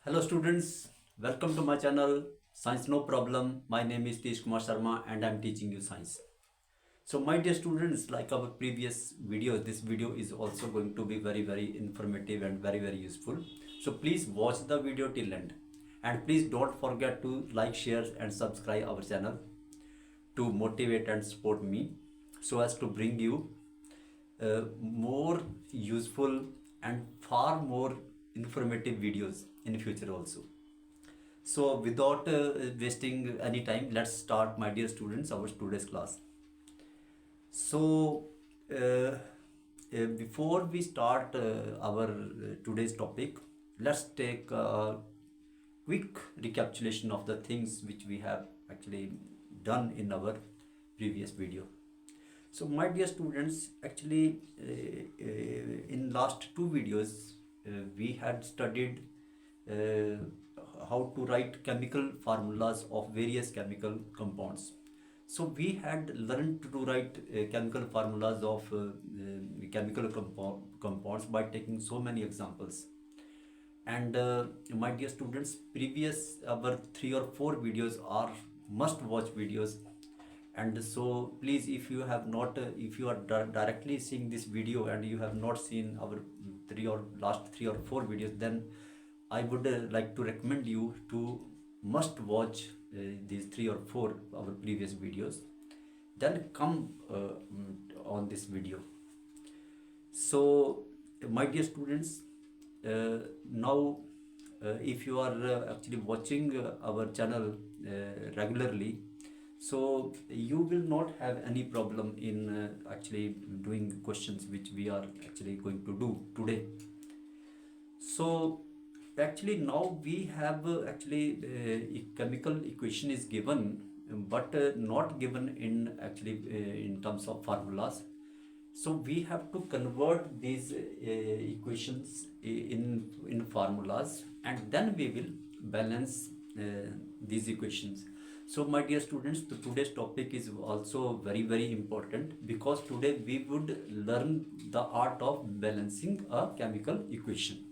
Hello students, welcome to my channel Science No Problem. My name is Tesh Kumar Sharma and I am teaching you science. So my dear students, like our previous video, this video is also going to be very informative and very useful. So please watch the video till end and please don't forget to like, share and subscribe our channel to motivate and support me so as to bring you more useful and far more informative videos in future also. So without wasting any time, let's start, my dear students, our today's class. So before we start our today's topic, let's take a quick recapitulation of the things which we have actually done in our previous video. So my dear students, actually in last two videos we had studied how to write chemical formulas of various chemical compounds. So we had learned to write chemical formulas of chemical compounds by taking so many examples. And my dear students, previous our 3 or 4 videos are must watch videos, and so please, if you have not if you are directly seeing this video and you have not seen our last 3 or 4 videos, then I would like to recommend you to must watch these 3 or 4 our previous videos, then come on this video. So my dear students, now if you are actually watching our channel regularly, so you will not have any problem in actually doing questions which we are actually going to do today. So actually now we have actually chemical equation is given, but not given in actually in terms of formulas. So we have to convert these equations in formulas, and then we will balance these equations. So my dear students, today's topic is also very important, because today we would learn the art of balancing a chemical equation.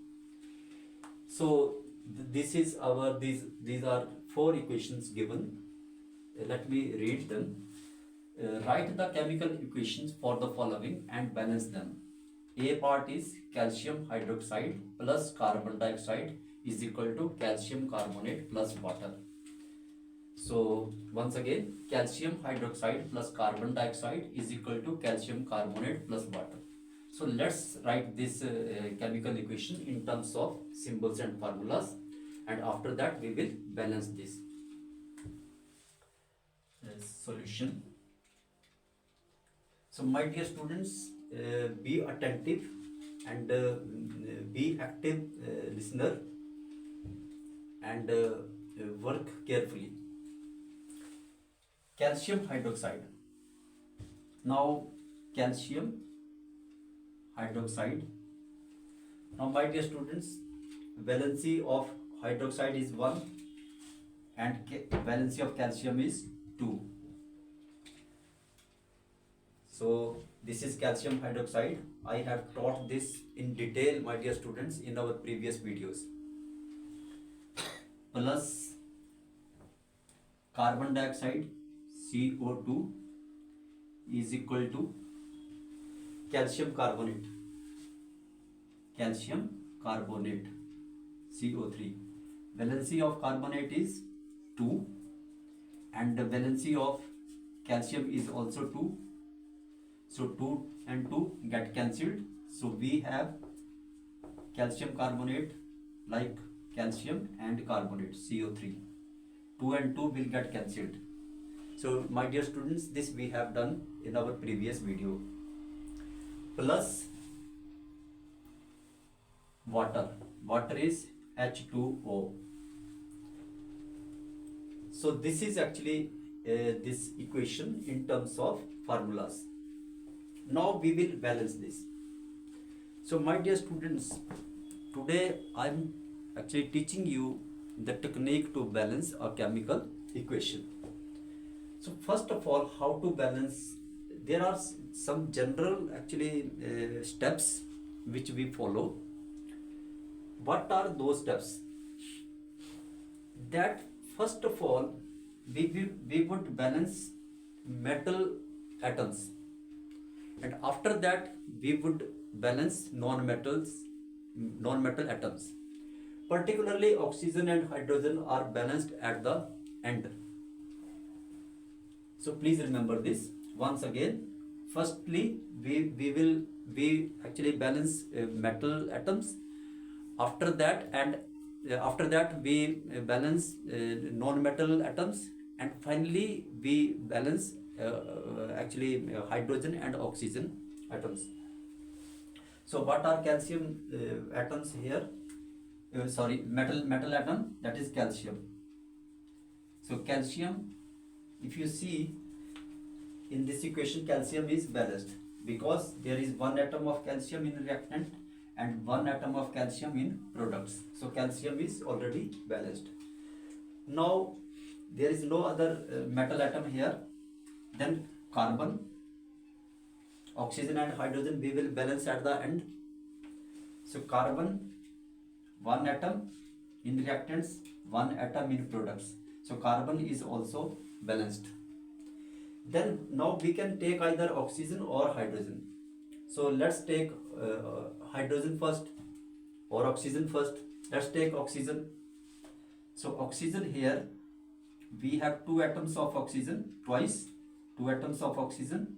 So this is our these are 4 equations given. Let me read them. Write the chemical equations for the following and balance them. A part is calcium hydroxide plus carbon dioxide is equal to calcium carbonate plus water. So once again, calcium hydroxide plus carbon dioxide is equal to calcium carbonate plus water. So let's write this chemical equation in terms of symbols and formulas, and after that we will balance this. Solution. So my dear students, be attentive and be active listener, and work carefully. Calcium hydroxide. Now calcium hydroxide. Now my dear students, valency of hydroxide is 1 and valency of calcium is 2. So this is calcium hydroxide. I have taught this in detail, my dear students, in our previous videos. Plus carbon dioxide CO2 is equal to calcium carbonate CO3. Valency of carbonate is 2 and the valency of calcium is also 2. So 2 and 2 get cancelled. So we have calcium carbonate like calcium and carbonate CO3. 2 and 2 will get cancelled. So my dear students, this we have done in our previous video. Plus water. Water is H2O. So this is actually this equation in terms of formulas. Now we will balance this. So my dear students, today I am actually teaching you the technique to balance a chemical equation. So first of all, how to balance? There are some general actually steps which we follow. What are those steps? that first of all we would balance metal atoms, and after that we would balance non-metal atoms. Particularly oxygen and hydrogen are balanced at the end. So please remember this once again. Firstly, we actually balance metal atoms. After that, after that we balance non-metal atoms, and finally we balance hydrogen and oxygen atoms. So what are calcium atoms here? Sorry, metal atom, that is calcium. So calcium, if you see in this equation, calcium is balanced because there is one atom of calcium in reactant and one atom of calcium in products. So calcium is already balanced. Now there is no other metal atom here. Then carbon, oxygen and hydrogen we will balance at the end. So carbon, one atom in reactants, one atom in products. So carbon is also balanced. Then now we can take either oxygen or hydrogen. So let's take hydrogen first or oxygen first. Let's take oxygen. So oxygen here, we have two atoms of oxygen, twice, two atoms of oxygen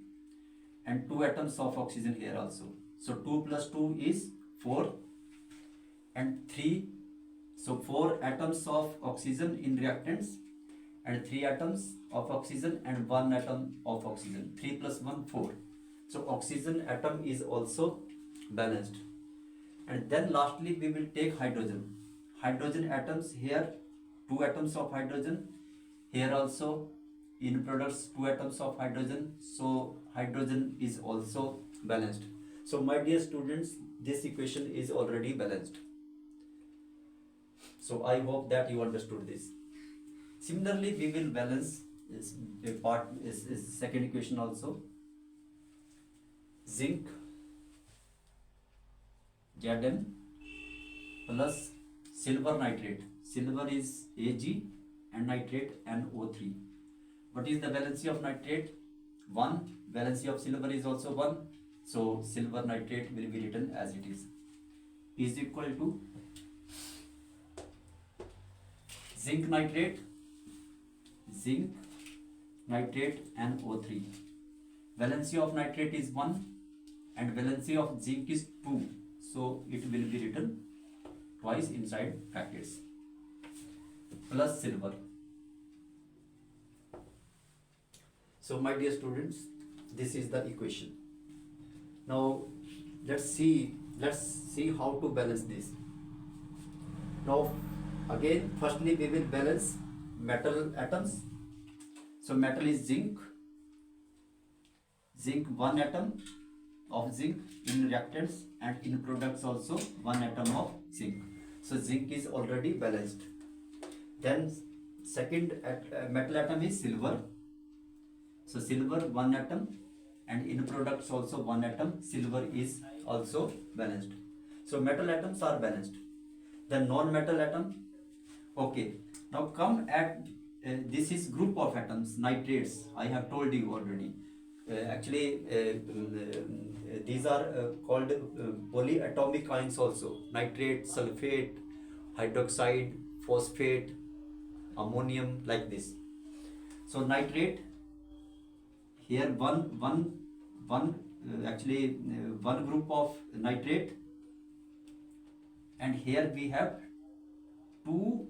and two atoms of oxygen here also. So 2 plus 2 is 4 and 3. So 4 atoms of oxygen in reactants and 3 atoms of oxygen and 1 atom of oxygen. 3 plus 1, 4. So oxygen atom is also balanced. And then lastly we will take hydrogen. Hydrogen atoms here, 2 atoms of hydrogen. Here also in products 2 atoms of hydrogen. So hydrogen is also balanced. So my dear students, this equation is already balanced. So I hope that you understood this. Similarly, we will balance is second equation also. Zinc Zn plus silver nitrate. Silver is Ag and nitrate NO3. What is the valency of nitrate? 1. Valency of silver is also 1. So silver nitrate will be written as it is equal to zinc nitrate NO3. Valency of nitrate is 1 and valency of zinc is 2. So it will be written twice inside brackets plus silver. So my dear students, this is the equation. Now let's see how to balance this. Now again, firstly we will balance metal atoms. So metal is zinc, 1 atom of zinc in reactants and in products also 1 atom of zinc. So zinc is already balanced. Then second metal atom is silver. So silver 1 atom and in products also 1 atom. Silver is also balanced. So metal atoms are balanced. Then non-metal atom. Okay. Now come at this is group of atoms, nitrates. I have told you already. These are called polyatomic ions also. Nitrate, sulfate, hydroxide, phosphate, ammonium, like this. So nitrate here one group of nitrate, and here we have two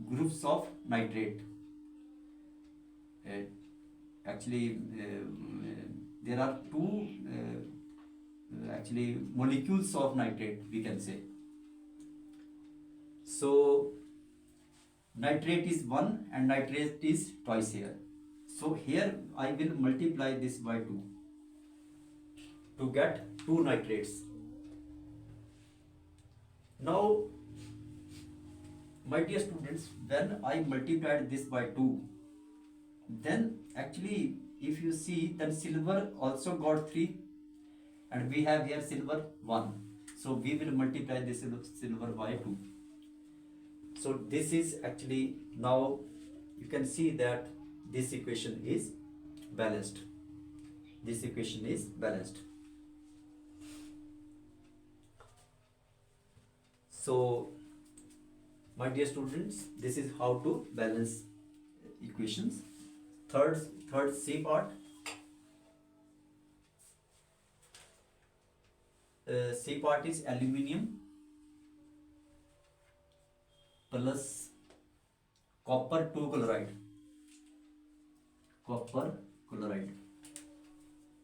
groups of nitrate. There are two molecules of nitrate, we can say. So nitrate is 1 and nitrate is twice here. So here I will multiply this by 2 to get 2 nitrates. Now my dear students, when I multiplied this by 2, then actually if you see, then silver also got 3 and we have here silver 1. So we will multiply this silver by 2. So this is actually, now you can see that this equation is balanced. This equation is balanced. So my dear students, this is how to balance equations. Third C part. C part is aluminium plus copper 2 chloride. Copper chloride.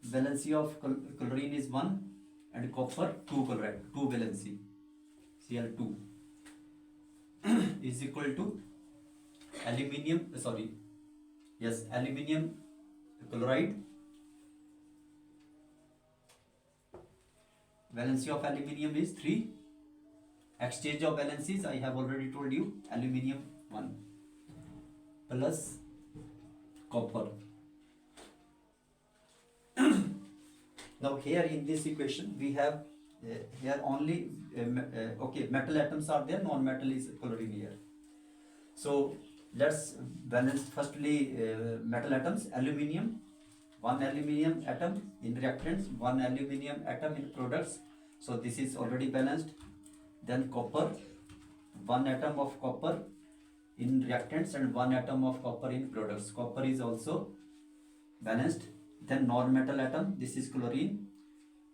Valency of chlorine is 1 and copper 2 chloride, 2 valency, Cl2 is equal to aluminium, aluminium chloride. Valency of aluminium is 3. Exchange of valencies I have already told you, aluminium 1 plus copper. Now here in this equation we have here only metal atoms are there, non-metal is chlorine here. So let's balance firstly metal atoms. Aluminium, 1 aluminium atom in reactants, 1 aluminium atom in products. So this is already balanced. Then copper, 1 atom of copper in reactants and 1 atom of copper in products. Copper is also balanced. Then non-metal atom, this is chlorine.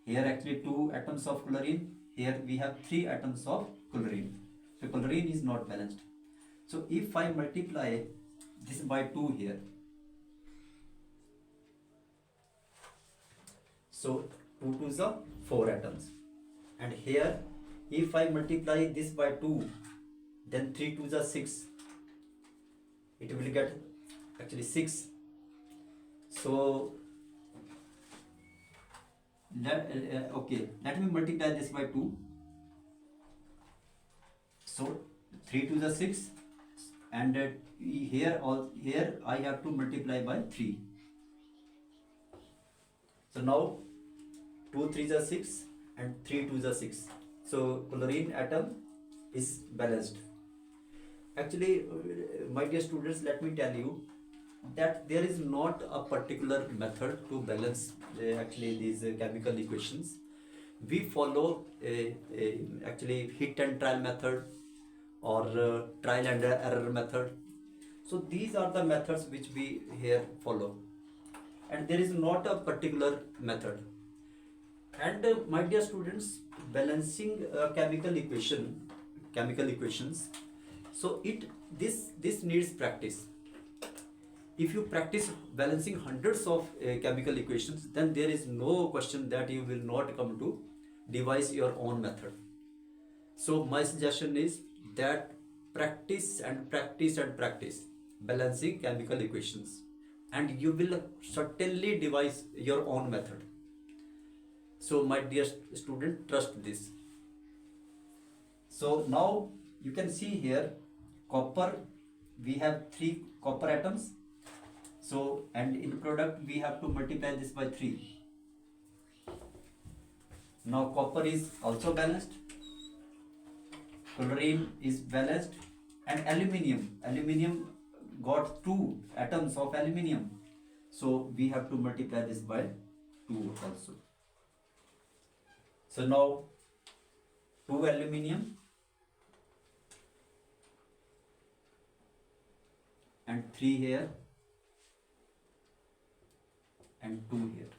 Here actually 2 atoms of chlorine. Here we have 3 atoms of chlorine. So chlorine is not balanced. So if I multiply this by 2 here, so 2 to the 4 atoms, and here if I multiply this by 2, then 3 to the 6, it will get actually 6. So let me multiply this by 2. So 3 to the 6, and here I have to multiply by 3. So now 2 3 is 6 and 3 2 is 6. So chlorine atom is balanced. Actually, my dear students, let me tell you that there is not a particular method to balance actually these chemical equations. We follow actually hit and trial method or trial and error method. So these are the methods which we here follow, and there is not a particular method. And my dear students, balancing chemical equations, so this needs practice. If you practice balancing hundreds of chemical equations, then there is no question that you will not come to devise your own method. So my suggestion is that practice and practice and practice balancing chemical equations, and you will certainly devise your own method. So my dear student, trust this. So now you can see here copper, we have 3 copper atoms. So, and in product we have to multiply this by 3. Now copper is also balanced, chlorine is balanced, and aluminium got 2 atoms of aluminium. So we have to multiply this by 2 also. So now 2 aluminium and 3 here and 2 here.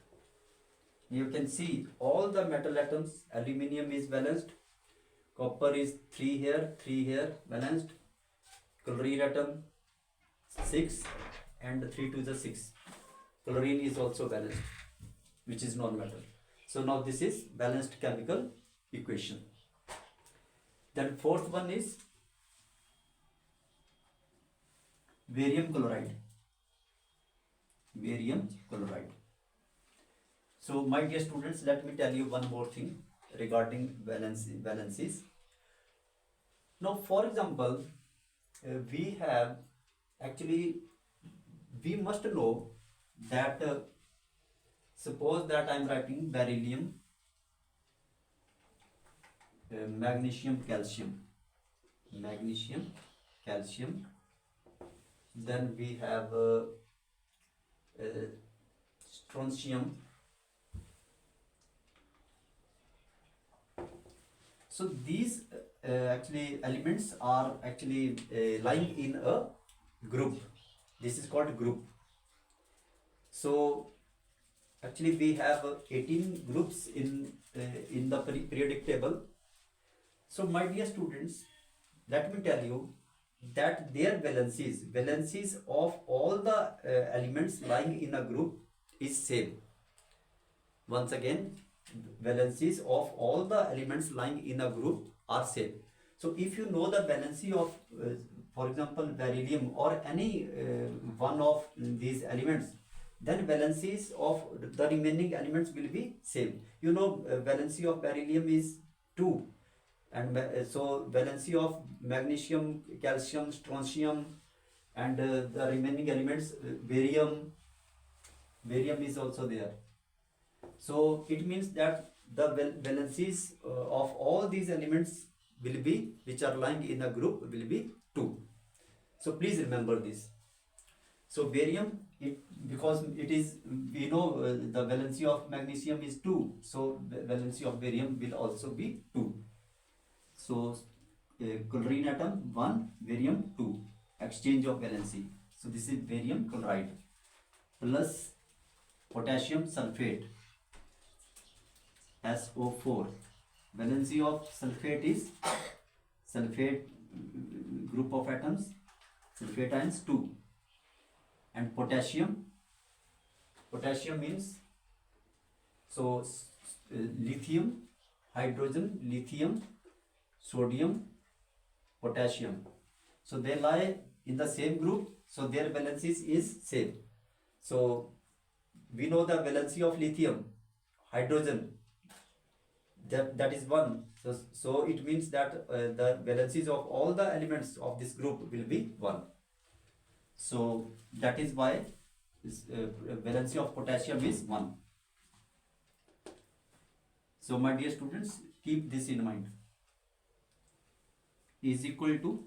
You can see all the metal atoms. Aluminium is balanced, copper is 3 here balanced, chlorine atom 6 and 3 to the 6. Chlorine is also balanced, which is non-metal. So now this is balanced chemical equation. Then fourth one is barium chloride. So my dear students, let me tell you one more thing regarding valencies. Now for example, we must know that suppose that I am writing beryllium, magnesium, calcium. calcium. Then we have strontium. So these actually elements are actually lying in a group. This is called group. So actually we have 18 groups in the periodic table. So my dear students, let me tell you that their valencies of all the elements lying in a group is same. Once again, valencies of all the elements lying in a group are same. So if you know the valency of for example beryllium or any one of these elements, then valencies of the remaining elements will be same. You know valency of beryllium is 2, and so valency of magnesium, calcium, strontium, and the remaining elements barium is also there. So it means that the valencies of all these elements will be, which are lying in a group, will be 2. So please remember this. So barium, because it is, we know the valency of magnesium is 2, so valency of barium will also be 2. So chlorine atom 1, barium 2, exchange of valency. So this is barium chloride plus potassium sulfate, SO4. Valency of sulfate is sulfate group of atoms, sulfate ions 2. And potassium means, so lithium, hydrogen, lithium, sodium, potassium. So they lie in the same group, so their valencies is same. So we know the valency of lithium, hydrogen, that is 1. So it means that the valencies of all the elements of this group will be 1. So that is why this valency of potassium is 1. So my dear students, keep this in mind. Is equal to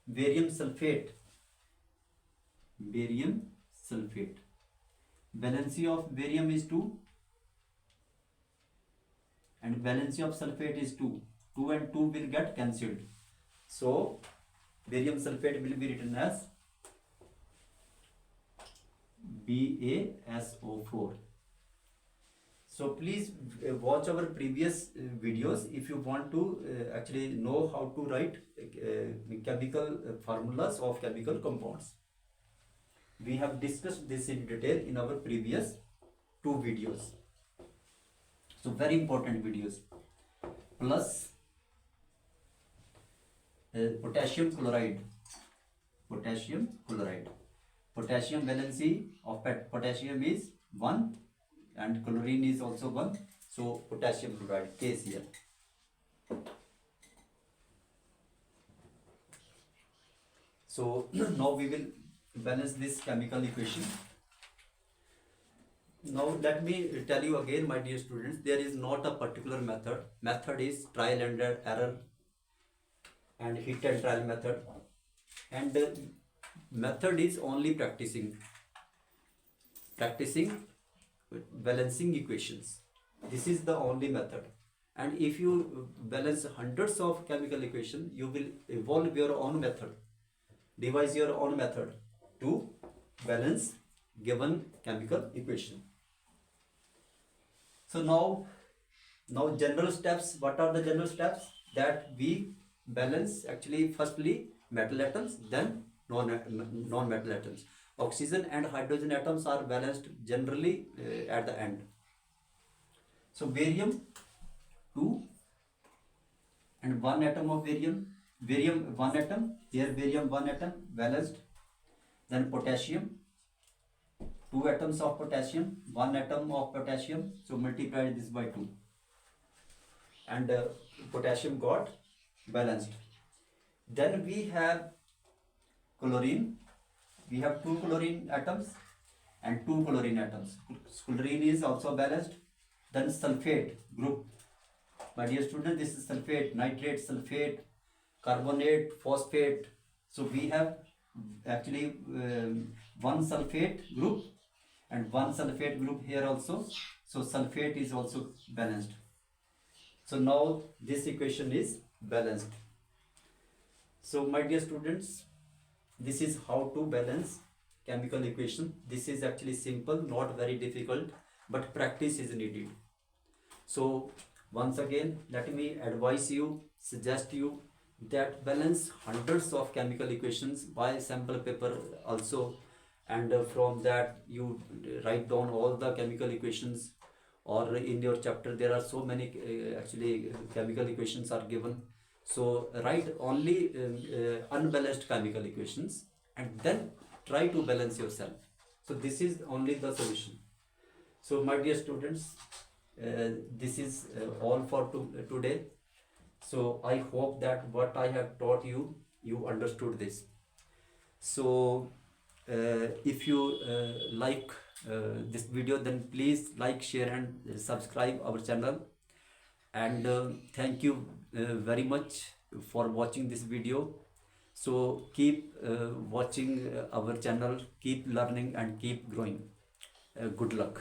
barium sulfate. Valency of barium is 2 and valency of sulfate is 2. 2 and 2 will get cancelled. So barium sulfate will be written as BaSO4. So please watch our previous videos if you want to actually know how to write chemical formulas of chemical compounds. We have discussed this in detail in our previous 2 videos. So very important videos. Plus potassium chloride. Potassium valency of potassium is 1 and chlorine is also 1. So potassium chloride, KCl. So now we will balance this chemical equation. Now let me tell you again, my dear students, there is not a particular method. Method is trial and error and hit and trial method. And method is only practicing balancing equations. This is the only method. And if you balance hundreds of chemical equations, you will evolve your own method, devise your own method to balance given chemical equation. So now general steps. What are the general steps? That we balance actually firstly metal atoms, then non-metal atoms. Oxygen and hydrogen atoms are balanced generally at the end. So barium 2 and 1 atom of barium 1 atom, here barium 1 atom balanced. Then potassium, 2 atoms of potassium, 1 atom of potassium, so multiply this by 2 and potassium got balanced. Then we have chlorine. We have 2 chlorine atoms and 2 chlorine atoms. Chlorine is also balanced. Then sulfate group. My dear student, this is sulfate, nitrate, sulfate, carbonate, phosphate, So we have actually one sulfate group and one sulfate group here also. So sulfate is also balanced. So now this equation is balanced. So my dear students, this is how to balance chemical equation. This is actually simple, not very difficult, but practice is needed. So once again, let me advise you, suggest you that balance hundreds of chemical equations by sample paper also, and from that you write down all the chemical equations, or in your chapter there are so many actually chemical equations are given. So write only unbalanced chemical equations and then try to balance yourself. So this is only the solution. So my dear students, this is all for today. So I hope that what I have taught you, you understood this. So if you like this video, then please like, share and subscribe our channel. And thank you very much for watching this video. So keep watching our channel, keep learning and keep growing. Good luck.